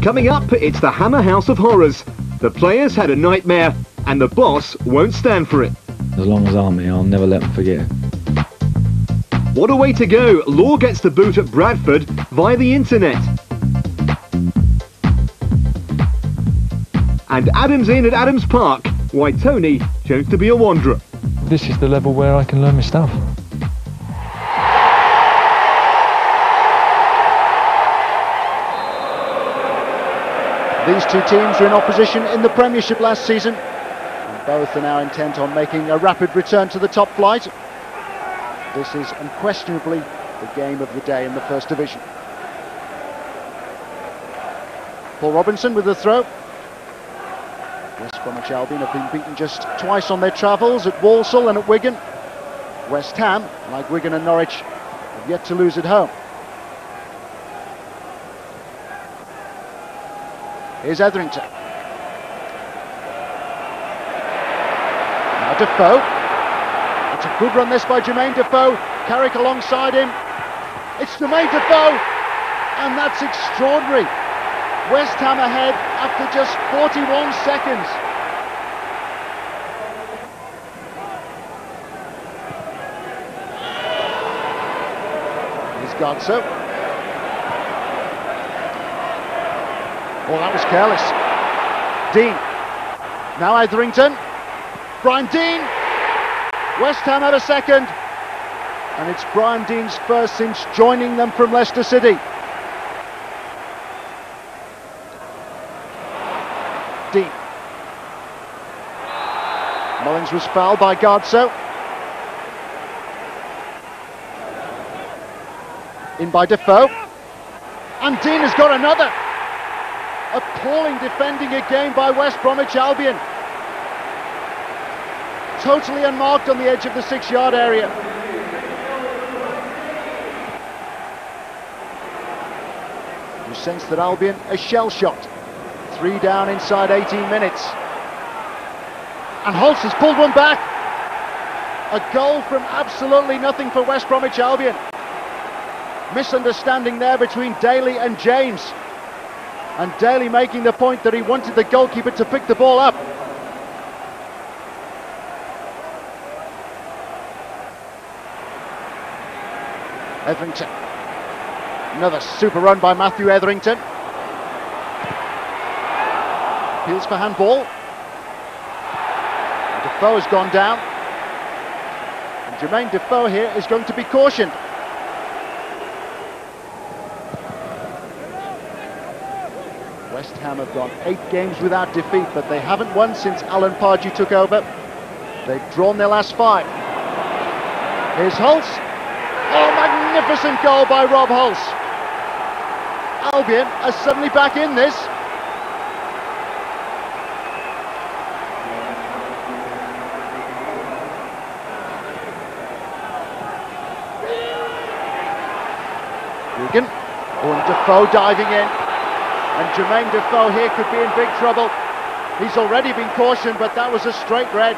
Coming up, it's the Hammer House of Horrors. The players had a nightmare, and the boss won't stand for it. As long as I'm here, I'll never let them forget it. What a way to go! Law gets the boot at Bradford via the internet. And Adam's in at Adams Park. Why Tony chose to be a wanderer. This is the level where I can learn my stuff. These two teams were in opposition in the Premiership last season, and both are now intent on making a rapid return to the top flight. This is unquestionably the game of the day in the First Division. Paul Robinson with the throw. West Bromwich Albion have been beaten just twice on their travels, at Walsall and at Wigan. West Ham, like Wigan and Norwich, have yet to lose at home. Here's Etherington. Now Defoe. It's a good run this by Jermaine Defoe. Carrick alongside him. It's Jermaine Defoe, and that's extraordinary. West Ham ahead after just 41 seconds. Here's Godso. Oh, that was careless. Dean. Now Etherington. Brian Dean. West Ham had a second. And it's Brian Dean's first since joining them from Leicester City. Dean. Mullins was fouled by Godso. In by Defoe. And Dean has got another. Appalling defending again by West Bromwich Albion. Totally unmarked on the edge of the 6-yard area. You sense that Albion are shell-shocked. 3 down inside 18 minutes. And Holtz has pulled one back. A goal from absolutely nothing for West Bromwich Albion. Misunderstanding there between Daly and James. And Daly making the point that he wanted the goalkeeper to pick the ball up. Etherington. Another super run by Matthew Etherington. Appeals for handball. And Defoe has gone down. And Jermaine Defoe here is going to be cautioned. West Ham have gone 8 games without defeat, but they haven't won since Alan Pardew took over. They've drawn their last 5. Here's Holtz. Oh, magnificent goal by Rob Holtz. Albion are suddenly back in this. Wigan. Oh, and Defoe diving in. And Jermaine Defoe here could be in big trouble. He's already been cautioned, but that was a straight red.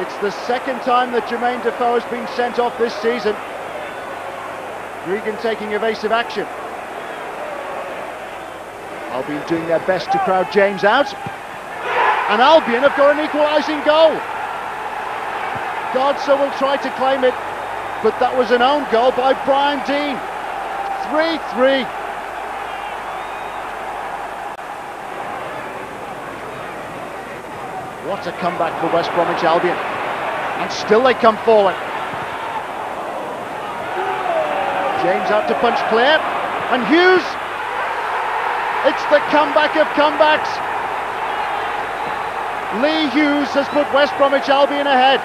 It's the second time that Jermaine Defoe has been sent off this season. Regan taking evasive action. Albion doing their best to crowd James out. And Albion have got an equalising goal. Godso will try to claim it, but that was an own goal by Brian Dean. 3-3. What a comeback for West Bromwich Albion. And still they come forward. James out to punch clear. And Hughes. It's the comeback of comebacks. Lee Hughes has put West Bromwich Albion ahead.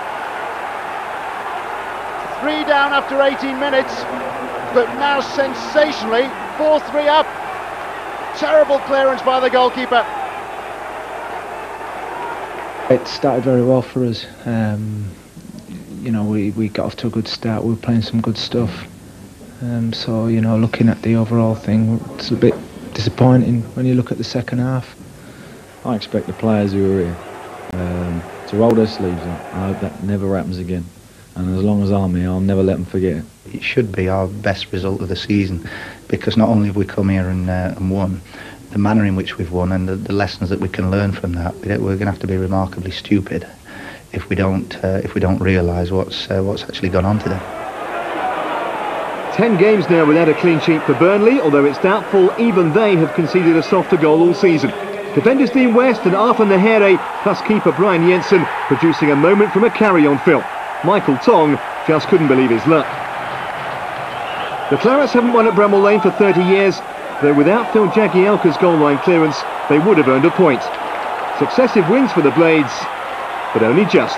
3 down after 18 minutes. But now sensationally 4-3 up. Terrible clearance by the goalkeeper. It started very well for us. You know, we got off to a good start. We were playing some good stuff. So, you know, looking at the overall thing, it's a bit disappointing when you look at the second half. I expect the players who are here to roll their sleeves up. I hope that never happens again. And as long as I'm here, I'll never let them forget it. It should be our best result of the season. because not only have we come here and won, the manner in which we've won and the lessons that we can learn from that, we're going to have to be remarkably stupid if we don't realise what's actually gone on today. 10 games now without a clean sheet for Burnley, although it's doubtful even they have conceded a softer goal all season. Defenders Dean West and Arthur Nahere, plus keeper Brian Jensen, producing a moment from a carry-on film. Michael Tong just couldn't believe his luck. The Clarets haven't won at Bramall Lane for 30 years, though without Phil Jagielka's goal line clearance, they would have earned a point. Successive wins for the Blades, but only just.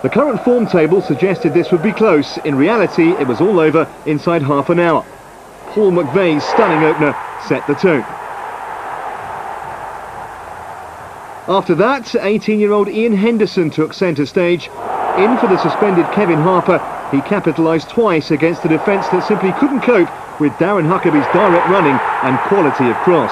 The current form table suggested this would be close. In reality, it was all over inside half an hour. Paul McVeigh's stunning opener set the tone. After that, 18-year-old Ian Henderson took centre stage. In for the suspended Kevin Harper, he capitalised twice against a defence that simply couldn't cope with Darren Huckabee's direct running and quality of cross.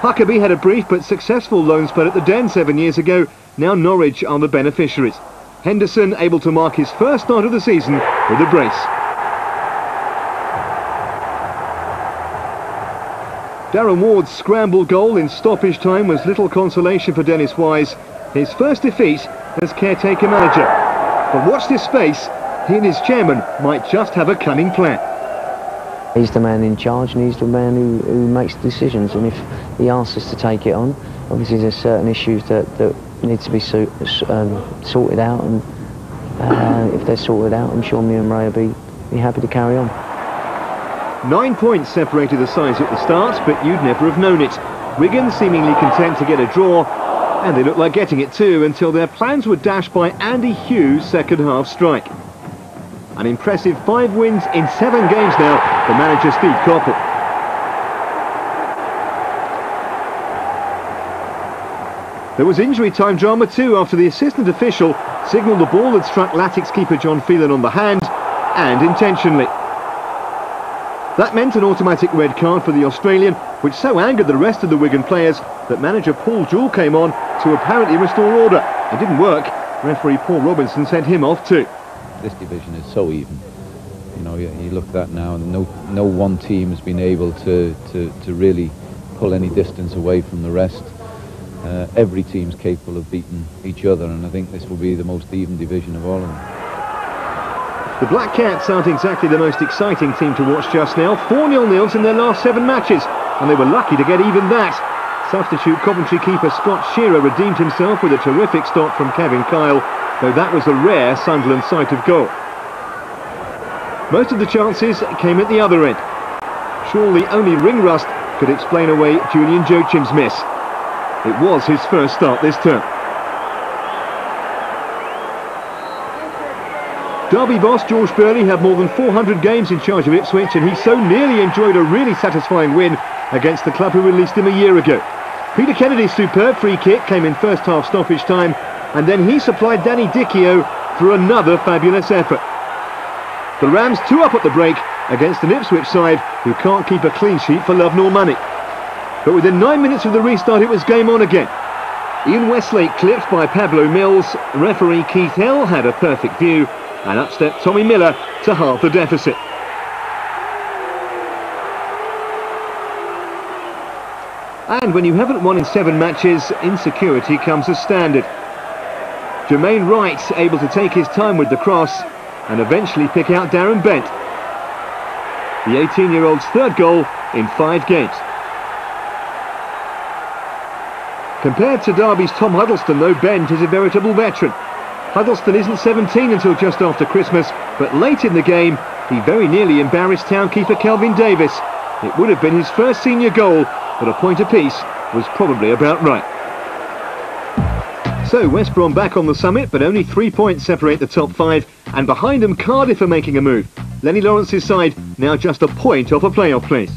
Huckabee had a brief but successful loan spell at the Den 7 years ago. Now Norwich are the beneficiaries. Henderson able to mark his first start of the season with a brace. Darren Ward's scramble goal in stoppage time was little consolation for Dennis Wise. His first defeat as caretaker manager. But watch this space. He and his chairman might just have a cunning plan. He's the man in charge and he's the man who makes the decisions, and if he asks us to take it on, obviously there's certain issues that need to be sorted out, and if they're sorted out, I'm sure me and Ray will be happy to carry on. 9 points separated the sides at the start, but you'd never have known it. Wigan seemingly content to get a draw, and they looked like getting it too until their plans were dashed by Andy Hughes' second half strike. An impressive 5 wins in 7 games now for manager Steve Coppell. There was injury time drama too after the assistant official signalled the ball had struck Latics keeper John Phelan on the hand, and intentionally. That meant an automatic red card for the Australian, which so angered the rest of the Wigan players that manager Paul Jewell came on to apparently restore order. It didn't work. Referee Paul Robinson sent him off too. This division is so even. You know, you look at that now, and no one team has been able to really pull any distance away from the rest. Every team's capable of beating each other, and I think this will be the most even division of all of them. The Black Cats aren't exactly the most exciting team to watch just now. 4-0 in their last 7 matches, and they were lucky to get even that. Substitute Coventry keeper Scott Shearer redeemed himself with a terrific stop from Kevin Kyle, though that was a rare Sunderland sight of goal. Most of the chances came at the other end. Surely only ring rust could explain away Julian Joachim's miss. It was his first start this term. Derby boss George Burley had more than 400 games in charge of Ipswich, and he so nearly enjoyed a really satisfying win against the club who released him a year ago. Peter Kennedy's superb free kick came in first half stoppage time, and then he supplied Danny Dichio for another fabulous effort. The Rams 2 up at the break against an Ipswich side who can't keep a clean sheet for love nor money. But within 9 minutes of the restart it was game on again. Ian Westlake clipped by Pablo Mills, referee Keith Hill had a perfect view, and up stepped Tommy Miller to halve the deficit. And when you haven't won in 7 matches, insecurity comes as standard. Jermaine Wright able to take his time with the cross and eventually pick out Darren Bent. The 18-year-old's 3rd goal in 5 games. Compared to Derby's Tom Huddleston, though, Bent is a veritable veteran. Huddleston isn't 17 until just after Christmas, but late in the game, he very nearly embarrassed townkeeper Kelvin Davis. It would have been his first senior goal, but a point apiece was probably about right. So West Brom back on the summit, but only 3 points separate the top 5, and behind them Cardiff are making a move. Lenny Lawrence's side now just a point off a playoff place.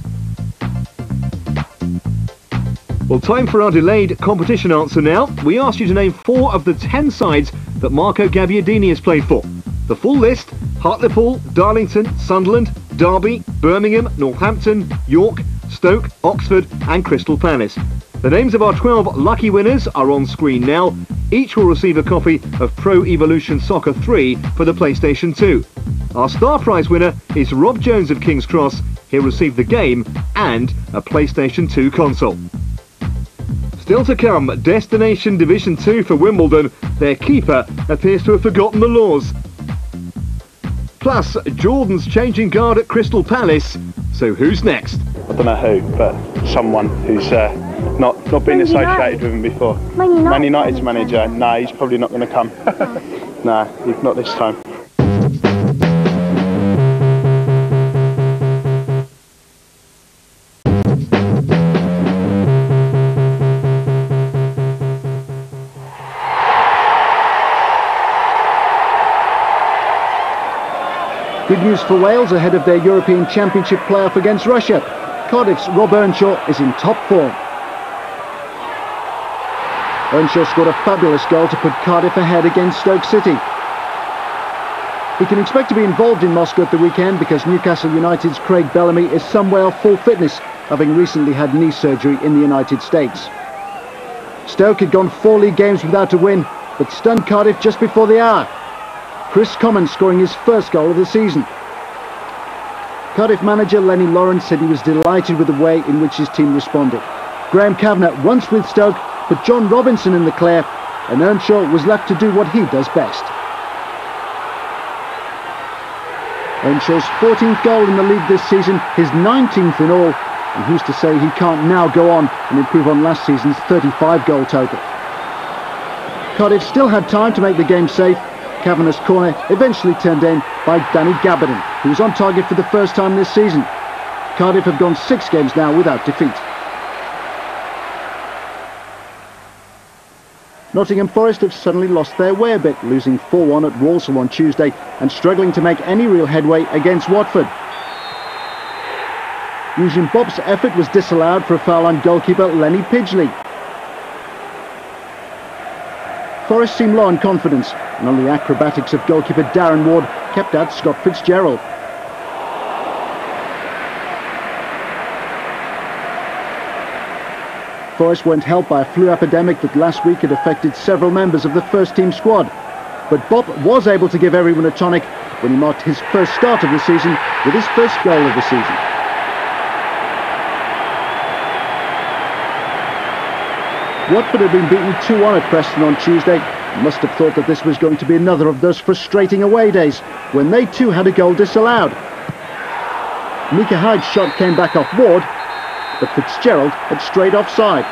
Well, time for our delayed competition answer now. We asked you to name 4 of the 10 sides that Marco Gabbiadini has played for. The full list: Hartlepool, Darlington, Sunderland, Derby, Birmingham, Northampton, York, Stoke, Oxford and Crystal Palace. The names of our 12 lucky winners are on screen now. Each will receive a copy of Pro Evolution Soccer 3 for the PlayStation 2. Our star prize winner is Rob Jones of King's Cross. He'll receive the game and a PlayStation 2 console. Still to come, Destination Division 2 for Wimbledon. Their keeper appears to have forgotten the laws. Plus, Jordan's changing guard at Crystal Palace. So who's next? I don't know who, but someone who's not been associated with him before. Man United's manager. No, he's probably not going to come. No, not this time. Good news for Wales ahead of their European Championship playoff against Russia. Cardiff's Rob Earnshaw is in top form. Earnshaw scored a fabulous goal to put Cardiff ahead against Stoke City. He can expect to be involved in Moscow at the weekend because Newcastle United's Craig Bellamy is somewhere off full fitness, having recently had knee surgery in the United States. Stoke had gone 4 league games without a win, but stunned Cardiff just before the hour. Chris Common scoring his first goal of the season. Cardiff manager Lenny Lawrence said he was delighted with the way in which his team responded. Graham Kavanagh once with Stoke put John Robinson in the clear, and Earnshaw was left to do what he does best. Earnshaw's 14th goal in the league this season, his 19th in all, and who's to say he can't now go on and improve on last season's 35 goal total. Cardiff still had time to make the game safe. Kavanagh's corner eventually turned in by Danny Gabardine, who was on target for the first time this season. Cardiff have gone 6 games now without defeat. Nottingham Forest have suddenly lost their way a bit, losing 4-1 at Walsall on Tuesday and struggling to make any real headway against Watford. Eugene Bopp's effort was disallowed for a foul on goalkeeper Lenny Pidgley. Forest seemed low on confidence, and only the acrobatics of goalkeeper Darren Ward kept out Scott Fitzgerald. Forest weren't helped by a flu epidemic that last week had affected several members of the first team squad. But Bopp was able to give everyone a tonic when he marked his first start of the season with his first goal of the season. Watford had been beaten 2-1 at Preston on Tuesday and must have thought that this was going to be another of those frustrating away days when they too had a goal disallowed. Micah Hyde's shot came back off Ward, but Fitzgerald had strayed offside.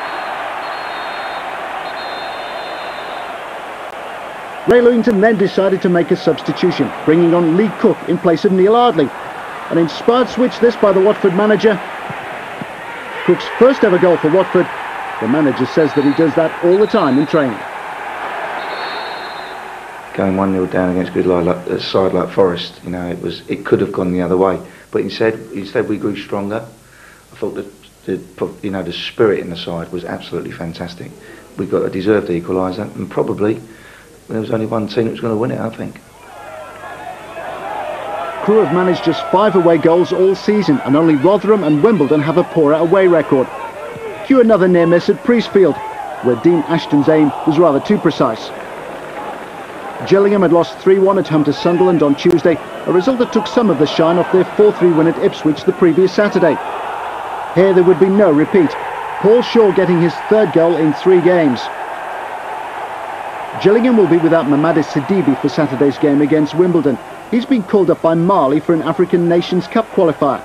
Ray Lewington then decided to make a substitution, bringing on Lee Cook in place of Neil Ardley. An inspired switch this by the Watford manager. Cook's first ever goal for Watford. The manager says that he does that all the time in training. Going 1-0 down against a side like Forest, you know, it could have gone the other way. But instead we grew stronger. I thought that the spirit in the side was absolutely fantastic. We got a deserved equaliser, and probably there was only one team that was going to win it, I think. Crewe have managed just 5 away goals all season, and only Rotherham and Wimbledon have a poorer away record. Cue another near miss at Priestfield, where Dean Ashton's aim was rather too precise. Gillingham had lost 3-1 at home to Sunderland on Tuesday, a result that took some of the shine off their 4-3 win at Ipswich the previous Saturday. Here there would be no repeat, Paul Shaw getting his 3rd goal in 3 games. Gillingham will be without Mamadou Sidibe for Saturday's game against Wimbledon. He's been called up by Mali for an African Nations Cup qualifier.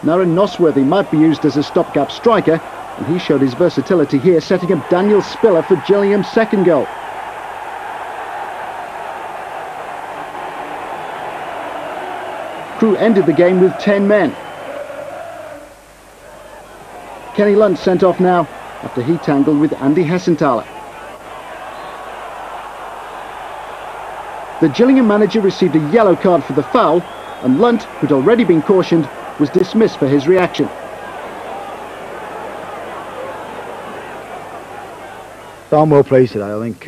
Naren Nosworthy might be used as a stopgap striker, and he showed his versatility here, setting up Daniel Spiller for Gillingham's 2nd goal. Crewe ended the game with 10 men. Kenny Lunt sent off now after he tangled with Andy Hessenthaler. The Gillingham manager received a yellow card for the foul, and Lunt, who'd already been cautioned, was dismissed for his reaction. I'm well pleased today. I think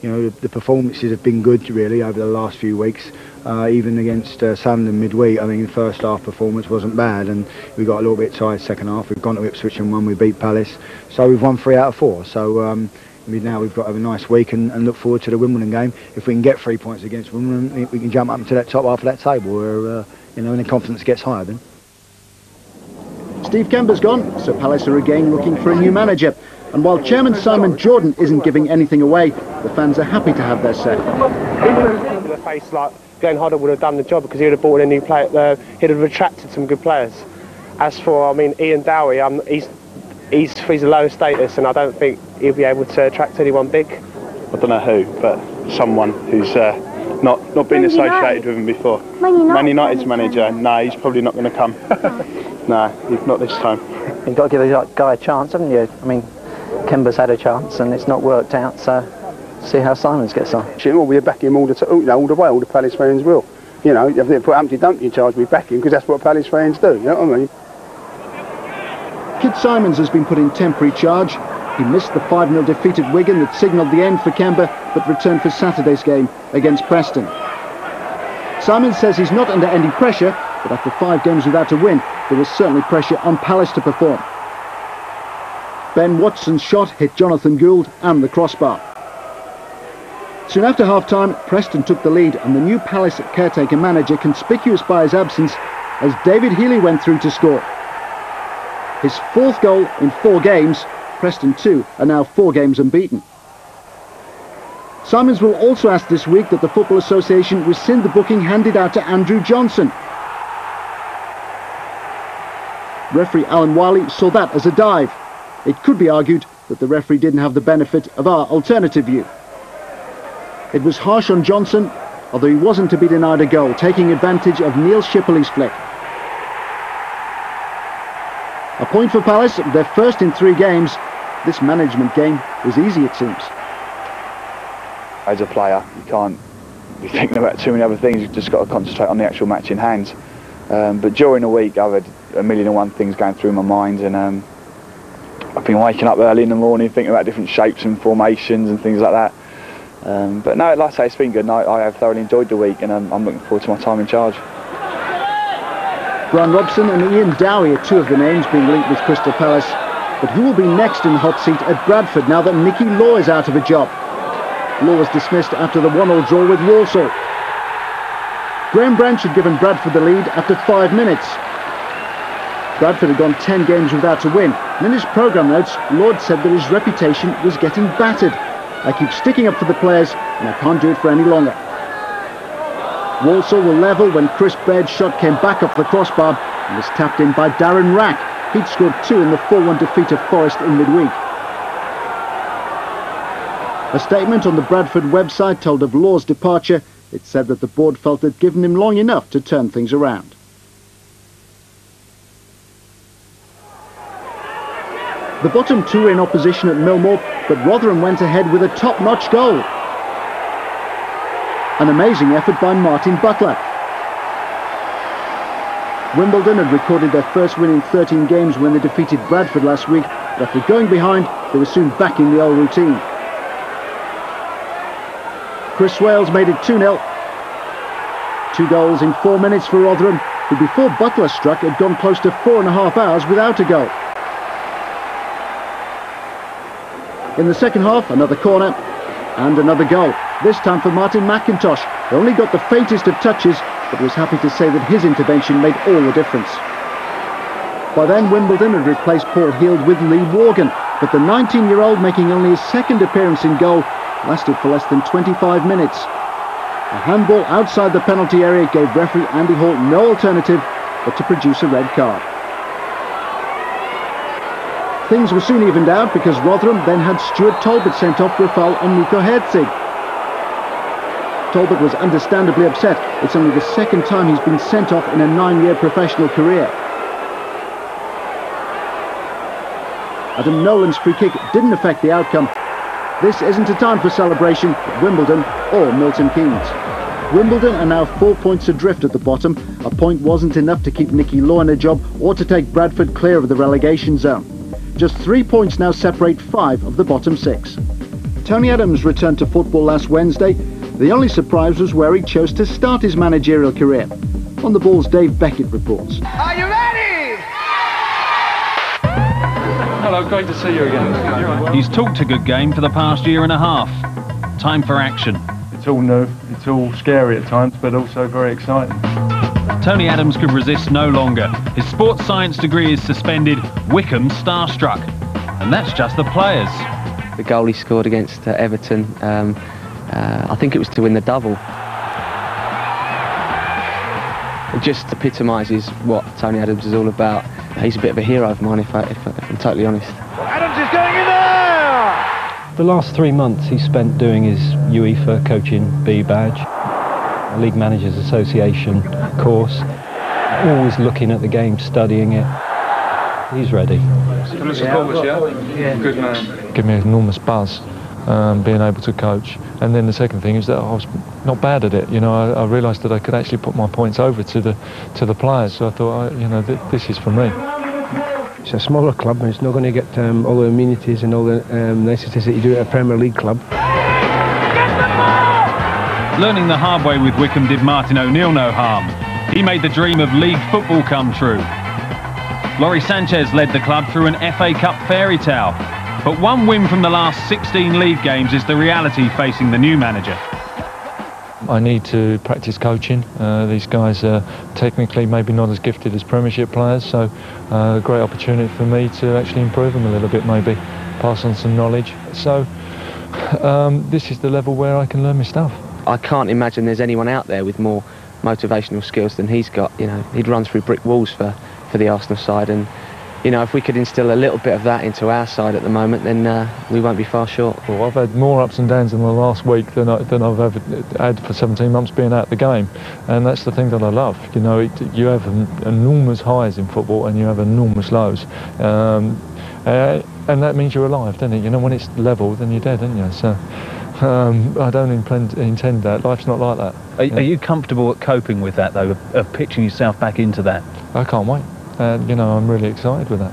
You know, the performances have been good really over the last few weeks. Even against Sunderland midweek, I think the first half performance wasn't bad, and we got a little bit tired second half. We've gone to Ipswich and won. We beat Palace, so we've won 3 out of 4. So now we've got to have a nice week and look forward to the Wimbledon game. If we can get 3 points against Wimbledon, we can jump up into that top half of that table where you know, and the confidence gets higher then. Steve Kember's gone, so Palace are again looking for a new manager. And while Chairman Simon Jordan isn't giving anything away, the fans are happy to have their say. The face like Glenn Hoddle would have done the job because he would have brought in a new player. He'd have attracted some good players. As for, I mean, Ian Dowie, he's a low status, and I don't think he'll be able to attract anyone big. I don't know who, but someone who's not been associated with him before. Man United's manager. No, he's probably not going to come. No, not this time. You've got to give a guy a chance, haven't you? I mean, Kember's had a chance and it's not worked out, so see how Simons gets on. Well, we'll back him all the way, all the Palace fans will. You know, if they put Humpty Dumpty in charge, we back him because that's what Palace fans do, you know what I mean? Kid Simons has been put in temporary charge. He missed the 5-0 defeat at Wigan that signalled the end for Kember, but returned for Saturday's game against Preston. Simons says he's not under any pressure, but after 5 games without a win, there was certainly pressure on Palace to perform. Ben Watson's shot hit Jonathan Gould and the crossbar. Soon after half-time, Preston took the lead, and the new Palace caretaker manager conspicuous by his absence as David Healy went through to score. His 4th goal in 4 games, Preston 2 are now 4 games unbeaten. Simons will also ask this week that the Football Association rescind the booking handed out to Andrew Johnson. Referee Alan Wiley saw that as a dive. It could be argued that the referee didn't have the benefit of our alternative view. It was harsh on Johnson, although he wasn't to be denied a goal, taking advantage of Neil Shipley's flick. A point for Palace, their first in 3 games. This management game was easy, it seems. As a player, you can't be thinking about too many other things. You've just got to concentrate on the actual match in hand. But during the week, I've had a million and one things going through my mind, and I've been waking up early in the morning thinking about different shapes and formations and things like that. But no, like I say, it's been good. I have thoroughly enjoyed the week, and I'm looking forward to my time in charge. Brian Robson and Ian Dowie are 2 of the names being linked with Crystal Palace. But who will be next in the hot seat at Bradford now that Nicky Law is out of a job? Law was dismissed after the 1-1 draw with Walsall. Graham Branch had given Bradford the lead after 5 minutes. Bradford had gone 10 games without a win, and in his programme notes, Lord said that his reputation was getting battered. I keep sticking up for the players, and I can't do it for any longer. Walsall will level when Chris Baird's shot came back off the crossbar and was tapped in by Darren Rack. He'd scored 2 in the 4-1 defeat of Forest in midweek. A statement on the Bradford website told of Law's departure. It said that the board felt they'd given him long enough to turn things around. The bottom 2 were in opposition at Millmore, but Rotherham went ahead with a top-notch goal. An amazing effort by Martin Butler. Wimbledon had recorded their first win in 13 games when they defeated Bradford last week, but after going behind, they were soon back in the old routine. Chris Swales made it 2-0. 2 goals in 4 minutes for Rotherham, who before Butler struck had gone close to 4.5 hours without a goal. In the second half, another corner and another goal, this time for Martin McIntosh, who only got the faintest of touches, but was happy to say that his intervention made all the difference. By then, Wimbledon had replaced Paul Heald with Lee Worgan, but the 19-year-old, making only his 2nd appearance in goal, lasted for less than 25 minutes. A handball outside the penalty area gave referee Andy Hall no alternative but to produce a red card. Things were soon evened out because Rotherham then had Stuart Talbot sent off for a foul on Nico Herzig. Talbot was understandably upset. It's only the 2nd time he's been sent off in a 9-year professional career. Adam Nolan's free kick didn't affect the outcome. This isn't a time for celebration at Wimbledon or Milton Keynes. Wimbledon are now 4 points adrift at the bottom. A point wasn't enough to keep Nicky Law in a job or to take Bradford clear of the relegation zone. Just 3 points now separate 5 of the bottom 6. Tony Adams returned to football last Wednesday. The only surprise was where he chose to start his managerial career. On the Ball's Dave Beckett reports. Are you ready? Hello, great to see you again. He's talked a good game for the past year and a half. Time for action. It's all new, it's all scary at times, but also very exciting. Tony Adams could resist no longer. His sports science degree is suspended, Wickham starstruck. And that's just the players. The goal he scored against Everton, I think it was to win the double. It just epitomises what Tony Adams is all about. He's a bit of a hero of mine, if I'm totally honest. Adams is going in there! The last 3 months he spent doing his UEFA Coaching B badge, League Managers Association course, always looking at the game, studying it. He's ready. Come and support us, yeah? Good man. Give me an enormous buzz, being able to coach. And then the second thing is that I was not bad at it. You know, I realised that I could actually put my points over to the players. So I thought, you know, this is for me. It's a smaller club, and it's not going to get all the amenities and all the niceties that you do at a Premier League club. Learning the hard way with Wickham did Martin O'Neill no harm. He made the dream of league football come true. Laurie Sanchez led the club through an FA Cup fairy tale. But one win from the last 16 league games is the reality facing the new manager. I need to practice coaching. These guys are technically maybe not as gifted as Premiership players, so a great opportunity for me to actually improve them a little bit, maybe pass on some knowledge. So this is the level where I can learn my stuff. I can't imagine there's anyone out there with more motivational skills than he's got. You know, he'd run through brick walls for the Arsenal side, and you know, if we could instill a little bit of that into our side at the moment, then we won't be far short. Well, I've had more ups and downs in the last week than I've ever had for 17 months being out of the game, and that's the thing that I love. You know, you have enormous highs in football and you have enormous lows, and that means you're alive, doesn't it? You know, when it's level, then you're dead, aren't you? So I don't intend that. Life's not like that. Are you comfortable at coping with that, though, of pitching yourself back into that? I can't wait. You know, I'm really excited with that.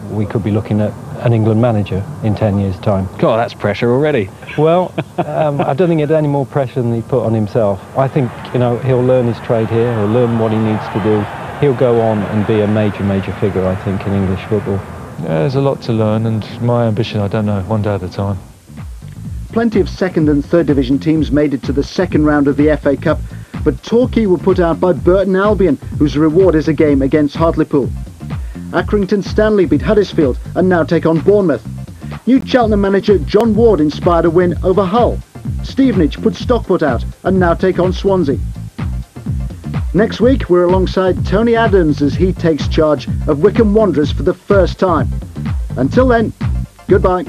We could be looking at an England manager in 10 years' time. God, that's pressure already. Well, I don't think it's any more pressure than he put on himself. I think, you know, he'll learn his trade here, he'll learn what he needs to do. He'll go on and be a major figure, I think, in English football. Yeah, there's a lot to learn, and my ambition, I don't know, one day at a time. Plenty of second and third division teams made it to the second round of the FA Cup, but Torquay were put out by Burton Albion, whose reward is a game against Hartlepool. Accrington Stanley beat Huddersfield and now take on Bournemouth. New Cheltenham manager John Ward inspired a win over Hull. Stevenage put Stockport out and now take on Swansea. Next week we're alongside Tony Adams as he takes charge of Wickham Wanderers for the first time. Until then, goodbye.